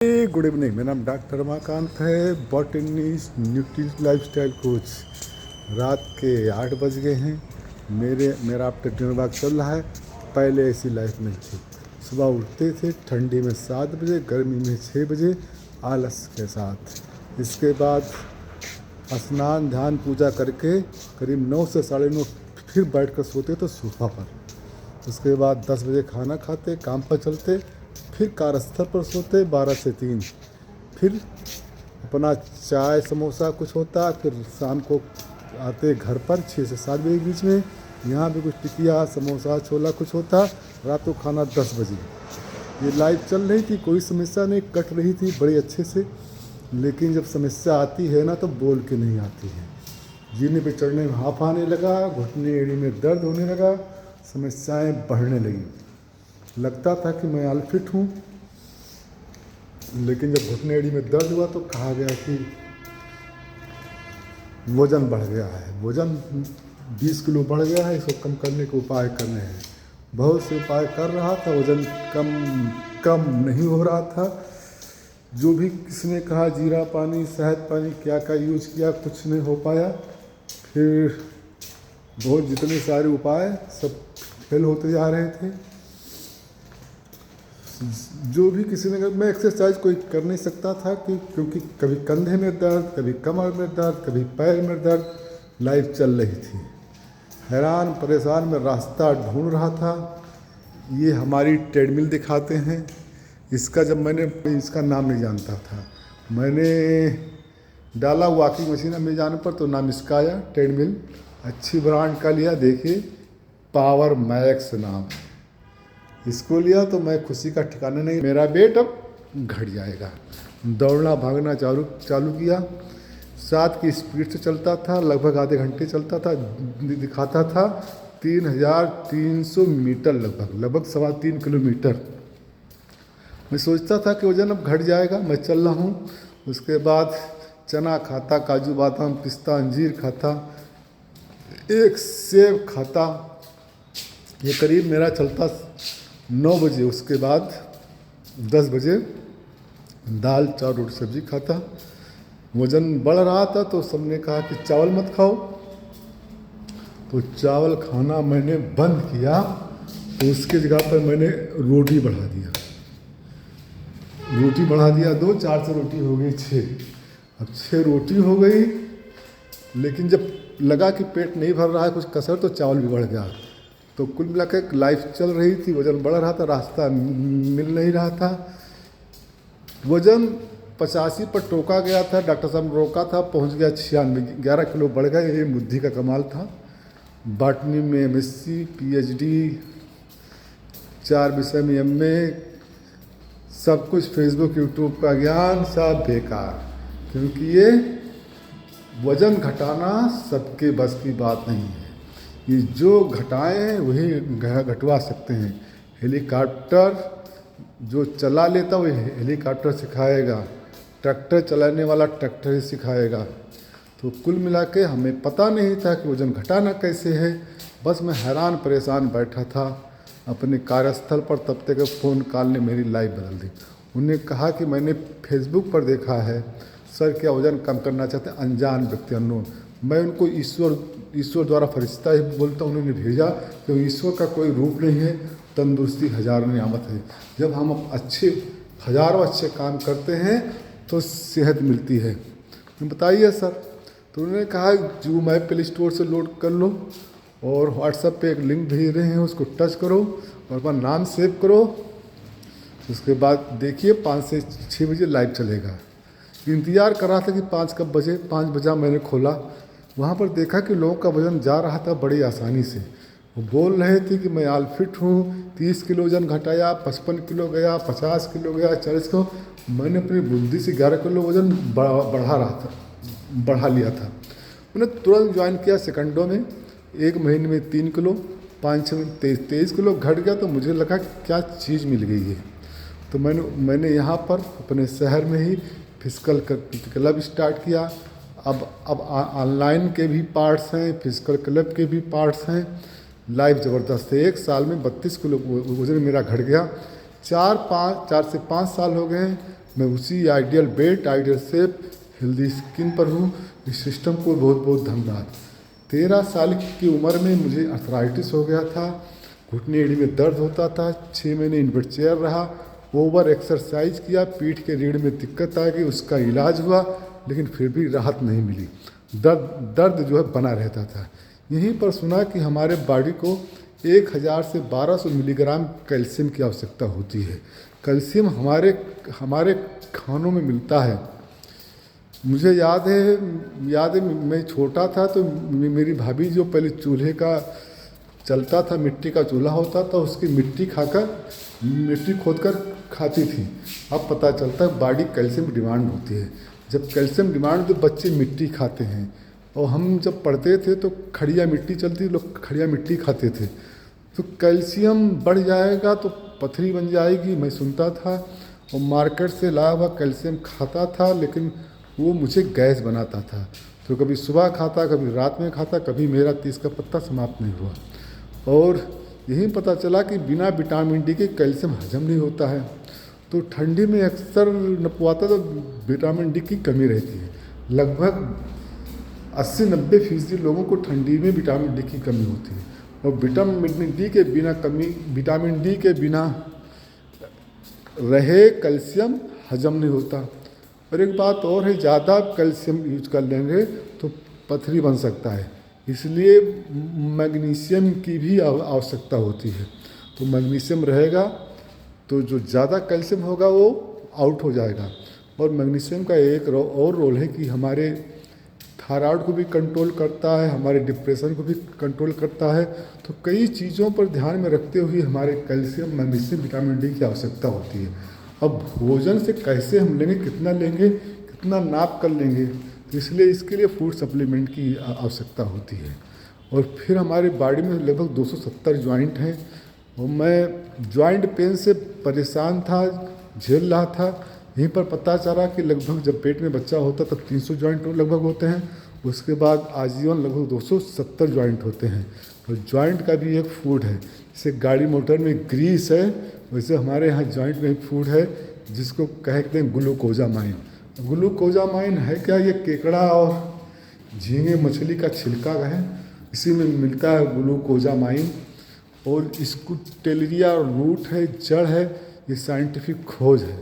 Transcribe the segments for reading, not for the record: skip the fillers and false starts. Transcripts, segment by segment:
Good evening. मेरा नाम doctor Ramakant है, बॉटनिस्ट न्यूट्रिशन लाइफस्टाइल कोच। रात के 8 बज गए हैं। मेरा आफ्टर डिनर वॉक चल रहा है। पहले ऐसी लाइफ नहीं थी। सुबह उठते थे ठंडी में 7 बजे, गर्मी में 6 बजे, आलस के साथ। इसके बाद स्नान ध्यान पूजा करके करीब 9 से 9:30 फिर बैठ कर सोते तो सोफा पर। उसके बाद 10 बजे खाना खाते, काम पर चलते, फिर कार्यस्थल पर सोते 12 से 3, फिर अपना चाय समोसा कुछ होता, फिर शाम को आते घर पर 6 से 7 बजे के बीच में। यहाँ भी कुछ टिकिया समोसा छोला कुछ होता। रात को खाना 10 बजे। ये लाइफ चल रही थी, कोई समस्या नहीं, कट रही थी बड़े अच्छे से। लेकिन जब समस्या आती है ना तो बोल के नहीं आती है। जीने पे चढ़ने में हाफ आने लगा, घुटने एड़ी में दर्द होने लगा, समस्याएं बढ़ने लगी। लगता था कि मैं अनफिट हूँ। लेकिन जब घुटने एड़ी में दर्द हुआ तो कहा गया कि वज़न बढ़ गया है, वज़न 20 किलो बढ़ गया है, इसको कम करने के उपाय करने हैं। बहुत से उपाय कर रहा था, वज़न कम नहीं हो रहा था। जो भी किसने कहा, जीरा पानी, शहद पानी, क्या क्या यूज किया, कुछ नहीं हो पाया। फिर बहुत जितने सारे उपाय सब फेल होते जा रहे थे। जो भी किसी ने कहा, मैं एक्सरसाइज कोई कर नहीं सकता था क्योंकि कभी कंधे में दर्द, कभी कमर में दर्द, कभी पैर में दर्द। लाइफ चल रही थी, हैरान परेशान में रास्ता ढूंढ रहा था। ये हमारी ट्रेडमिल दिखाते हैं। इसका जब मैंने इसका नाम नहीं जानता था, मैंने डाला वॉकिंग मशीन में जाने पर तो नाम इसका आया ट्रेडमिल। अच्छी ब्रांड का लिया, देखिए पावर मैक्स नाम। इसको लिया तो मैं खुशी का ठिकाना नहीं, मेरा वेट अब घट जाएगा। दौड़ना भागना चालू किया। 7 की स्पीड से चलता था, लगभग आधे घंटे चलता था। दिखाता था 3300 मीटर, लगभग 3.25 किलोमीटर। मैं सोचता था कि वजन अब घट जाएगा, मैं चल रहा हूँ। उसके बाद चना खाता, काजू बादाम पिस्ता अंजीर खाता, एक सेब खाता। ये करीब मेरा चलता 9 बजे। उसके बाद 10 बजे दाल चावल रोटी सब्जी खाता। वज़न बढ़ रहा था तो सबने कहा कि चावल मत खाओ, तो चावल खाना मैंने बंद किया। तो उसके जगह पर मैंने रोटी बढ़ा दिया। 2, 4 से रोटी हो गई 6। अब 6 रोटी हो गई। लेकिन जब लगा कि पेट नहीं भर रहा है, कुछ कसर, तो चावल भी बढ़ गया। तो कुल मिलाकर लाइफ चल रही थी, वज़न बढ़ रहा था, रास्ता मिल नहीं रहा था। वज़न 85 पर टोका गया था, डॉक्टर साहब ने रोका था, पहुंच गया 96, 11 किलो बढ़ गए। ये बुद्धि का कमाल था। बॉटनी में MSc PhD, 4 विषय में MA, सब कुछ फेसबुक यूट्यूब का ज्ञान सब बेकार। क्योंकि ये वज़न घटाना सबके बस की बात नहीं है। ये जो घटाएं वही घटवा सकते हैं। हेलीकॉप्टर जो चला लेता वही हेलीकॉप्टर सिखाएगा, ट्रैक्टर चलाने वाला ट्रैक्टर ही सिखाएगा। तो कुल मिला के हमें पता नहीं था कि वज़न घटाना कैसे है। बस मैं हैरान परेशान बैठा था अपने कार्यस्थल पर। तब तक फ़ोन कॉल ने मेरी लाइफ बदल दी। उन्होंने कहा कि मैंने फेसबुक पर देखा है, सर क्या वज़न कम करना चाहते हैं, अनजान व्यक्ति, अननोन। मैं उनको ईश्वर द्वारा फरिश्ता ही बोलता, उन्होंने भेजा। तो ईश्वर का कोई रूप नहीं है, तंदुरुस्ती हज़ारों नियामत है। जब हम हज़ारों अच्छे काम करते हैं तो सेहत मिलती है। बताइए सर। तो उन्होंने कहा जो मैं प्ले स्टोर से लोड कर लो और व्हाट्सएप पे एक लिंक भेज रहे हैं, उसको टच करो और अपना नाम सेव करो। उसके बाद देखिए 5 से 6 बजे लाइव चलेगा। इंतज़ार कर रहा था कि 5 कब बजे। 5 बजा, मैंने खोला, वहाँ पर देखा कि लोगों का वज़न जा रहा था बड़ी आसानी से। वो बोल रहे थे कि मैं ऑल फिट हूँ, 30 किलो वज़न घटाया, 55 किलो गया, 50 किलो गया, 40 किलो। मैंने अपनी बुद्धि से 11 किलो वज़न बढ़ा लिया था। मैंने तुरंत ज्वाइन किया सेकंडों में। 1 महीने में 3 किलो, 5-6 में 23 किलो घट गया। तो मुझे लगा कि क्या चीज़ मिल गई है। तो मैंने यहाँ पर अपने शहर में ही फिजिकल क्लब स्टार्ट किया। अब ऑनलाइन के भी पार्ट्स हैं, फिजिकल क्लब के भी पार्ट्स हैं। लाइफ ज़बरदस्त है। 1 साल में 32 किलो वज़न मेरा घट गया। 4 से 5 साल हो गए हैं। मैं उसी ideal weight, ideal shape, healthy skin पर हूँ। इस सिस्टम को बहुत बहुत धन्यवाद। 13 साल की उम्र में मुझे अर्थराइटिस हो गया था, घुटने एड़ी में दर्द होता था, 6 महीने इनवर्ट चेयर रहा, ओवर एक्सरसाइज किया, पीठ के रीढ़ में दिक्कत आ गई, उसका इलाज हुआ, लेकिन फिर भी राहत नहीं मिली। दर्द जो है बना रहता था। यहीं पर सुना कि हमारे बॉडी को 1000 से 1200 मिलीग्राम कैल्शियम की आवश्यकता होती है। कैल्शियम हमारे खानों में मिलता है। मुझे याद है मैं छोटा था तो मेरी भाभी जो पहले चूल्हे का चलता था, मिट्टी का चूल्हा होता था, उसकी मिट्टी खोदकर खाती थी। अब पता चलता है बॉडी कैल्शियम की डिमांड होती है। जब कैल्शियम डिमांड तो बच्चे मिट्टी खाते हैं, और हम जब पढ़ते थे तो खड़िया मिट्टी चलती, लोग खड़िया मिट्टी खाते थे। तो कैल्शियम बढ़ जाएगा तो पथरी बन जाएगी, मैं सुनता था, और मार्केट से लाया हुआ कैल्शियम खाता था, लेकिन वो मुझे गैस बनाता था। तो कभी सुबह खाता, कभी रात में खाता, कभी मेरा 30 का पत्ता समाप्त नहीं हुआ। और यही पता चला कि बिना विटामिन डी के कैल्शियम हजम नहीं होता है। तो ठंडी में अक्सर नपवाता तो विटामिन डी की कमी रहती है। लगभग 80-90% लोगों को ठंडी में विटामिन डी की कमी होती है, और विटामिन डी के बिना रहे कैल्शियम हजम नहीं होता। और एक बात और है, ज़्यादा कैल्शियम यूज कर लेंगे तो पथरी बन सकता है, इसलिए मैग्नीशियम की भी आवश्यकता होती है। तो मैग्नीशियम रहेगा तो जो ज़्यादा कैल्शियम होगा वो आउट हो जाएगा। और मैग्नीशियम का एक और रोल है कि हमारे थायराइड को भी कंट्रोल करता है, हमारे डिप्रेशन को भी कंट्रोल करता है। तो कई चीज़ों पर ध्यान में रखते हुए हमारे कैल्शियम, मैग्नीशियम, विटामिन डी की आवश्यकता होती है। अब भोजन से कैसे हम लेंगे, कितना नाप कर लेंगे, तो इसलिए इसके लिए फूड सप्लीमेंट की आवश्यकता होती है। और फिर हमारे बॉडी में लगभग 270 जॉइंट हैं, और मैं जॉइंट पेन से परेशान था, झेल रहा था। यहीं पर पता चला कि लगभग जब पेट में बच्चा होता तब 300 जॉइंट लगभग होते हैं, उसके बाद आजीवन लगभग 270 जॉइंट होते हैं। और जॉइंट का भी एक फूड है, जैसे गाड़ी मोटर में ग्रीस है, वैसे हमारे यहाँ जॉइंट में एक फूड है जिसको कहते हैं ग्लूकोजामाइन। ग्लूकोजामाइन है क्या? ये केकड़ा और झींगे मछली का छिलका है, इसी में मिलता है ग्लूकोजामाइन। और इसको टेलरिया रूट है, जड़ है, ये साइंटिफिक खोज है।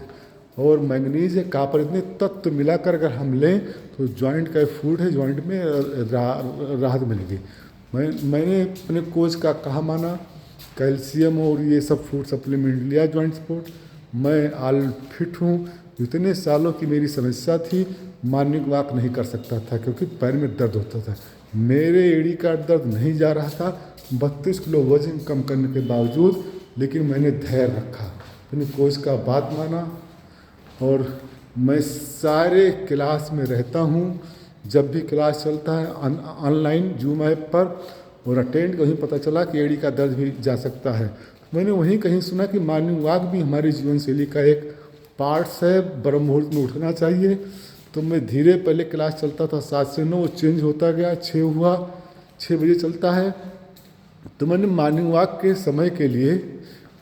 और मैंगनीज है, कॉपर, इतने तत्व मिलाकर अगर हम लें तो जॉइंट का फूड है, जॉइंट में राहत मिलेगी। मैंने अपने कोच का कहा माना, कैल्शियम और ये सब फूड सप्लीमेंट लिया, जॉइंट सपोर्ट। मैं ऑल फिट हूँ। इतने सालों की मेरी समस्या थी, मॉर्निंग वॉक नहीं कर सकता था क्योंकि पैर में दर्द होता था। मेरे एड़ी का दर्द नहीं जा रहा था 32 किलो वजन कम करने के बावजूद, लेकिन मैंने धैर्य रखा, अपने कोच का बात माना। और मैं सारे क्लास में रहता हूँ, जब भी क्लास चलता है ऑनलाइन जूम ऐप पर, और अटेंड कहीं पता चला कि एड़ी का दर्द भी जा सकता है। मैंने वहीं कहीं सुना कि मॉर्निंग वॉक भी हमारी जीवन शैली का एक पार्ट्स है, ब्रह्म मुहूर्त में उठना चाहिए। तो मैं धीरे, पहले क्लास चलता था 7 से 9, चेंज होता गया, 6 हुआ, 6 बजे चलता है। तो मैंने मॉर्निंग वॉक के समय के लिए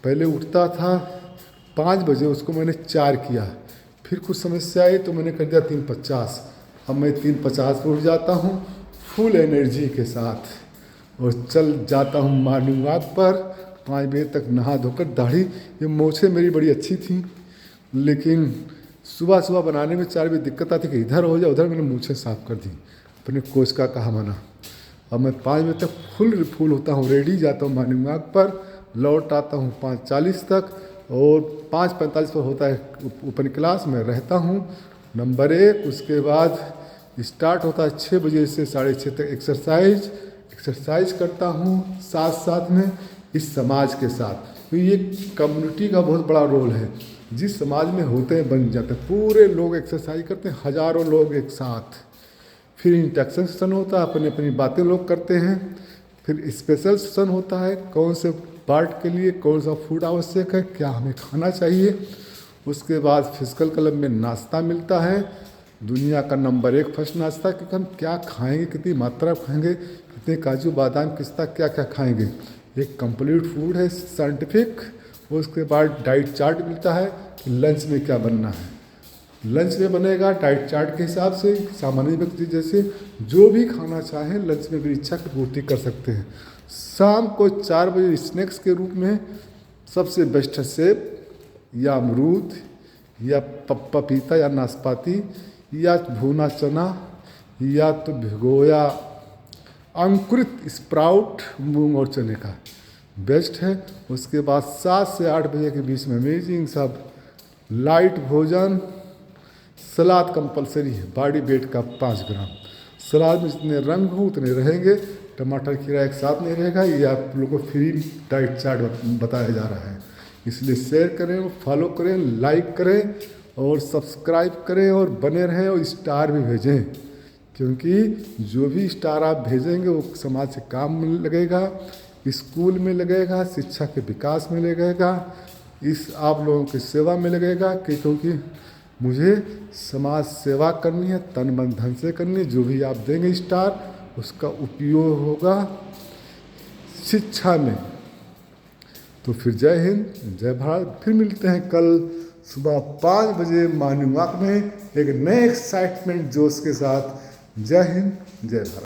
पहले उठता था 5 बजे, उसको मैंने 4 किया। फिर कुछ समस्या आई तो मैंने कर दिया 3:50। अब मैं 3:50 पर उठ जाता हूँ फुल एनर्जी के साथ, और चल जाता हूँ मॉर्निंग वॉक पर 5 बजे तक, नहा धोकर। दाढ़ी, ये मूछें मेरी बड़ी अच्छी थी, लेकिन सुबह बनाने में 4 बजे दिक्कत आती कि इधर हो जाए उधर। मैंने मूछें साफ कर दी, अपने कोच का कहा माना। अब मैं 5 बजे तक फुल होता हूँ, रेडी जाता हूँ मॉर्निंग वॉक पर, लौट आता हूँ 5:40 तक, और 5:45 पर होता है ओपन क्लास में रहता हूँ नंबर 1। उसके बाद स्टार्ट होता है 6 बजे से 6:30 तक एक्सरसाइज करता हूँ, साथ में इस समाज के साथ। तो ये कम्युनिटी का बहुत बड़ा रोल है, जिस समाज में होते हैं बन जाते हैं। पूरे लोग एक्सरसाइज करते हैं, हज़ारों लोग एक साथ। फिर इंटरेक्शन सेशन होता है, अपनी बातें लोग करते हैं। फिर स्पेशल सेशन होता है, कौन से पार्ट के लिए कौन सा फूड आवश्यक है, क्या हमें खाना चाहिए। उसके बाद फिजिकल क्लब में नाश्ता मिलता है, दुनिया का नंबर 1 फर्स्ट नाश्ता, कि हम क्या खाएंगे, कितनी मात्रा खाएंगे, कितने काजू बादाम पिस्ता क्या खाएंगे। एक कंप्लीट फूड है साइंटिफिक। उसके बाद डाइट चार्ट मिलता है कि लंच में क्या बनना है। लंच में बनेगा डाइट चार्ट के हिसाब से, सामान्य व्यक्ति जैसे जो भी खाना चाहे लंच में भी इच्छा की पूर्ति कर सकते हैं। शाम को 4 बजे स्नैक्स के रूप में सबसे बेस्ट है सेब या अमरूद या पपीता या नाशपाती या भुना चना या तो भिगोया अंकुरित स्प्राउट मूंग और चने का बेस्ट है। उसके बाद 7 से 8 बजे के बीच में अमेजिंग सब लाइट भोजन, सलाद कंपलसरी है, बॉडी वेट का 5 ग्राम। सलाद में जितने रंग हो उतने रहेंगे, टमाटर खीरा एक साथ नहीं रहेगा। ये आप लोगों को फ्री डाइट चार्ट बताया जा रहा है, इसलिए शेयर करें, फॉलो करें, लाइक करें और सब्सक्राइब करें और बने रहें और स्टार भी भेजें, क्योंकि जो भी स्टार आप भेजेंगे वो समाज के काम में लगेगा, स्कूल में लगेगा, शिक्षा के विकास में लगेगा, इस आप लोगों की सेवा में लगेगा क्योंकि मुझे समाज सेवा करनी है, तन मन धन से करनी है। जो भी आप देंगे स्टार उसका उपयोग होगा शिक्षा में। तो फिर जय हिंद, जय भारत। फिर मिलते हैं कल सुबह 5 बजे मॉर्निंग वॉक में एक नए एक्साइटमेंट जोश के साथ। जय हिंद, जय भारत।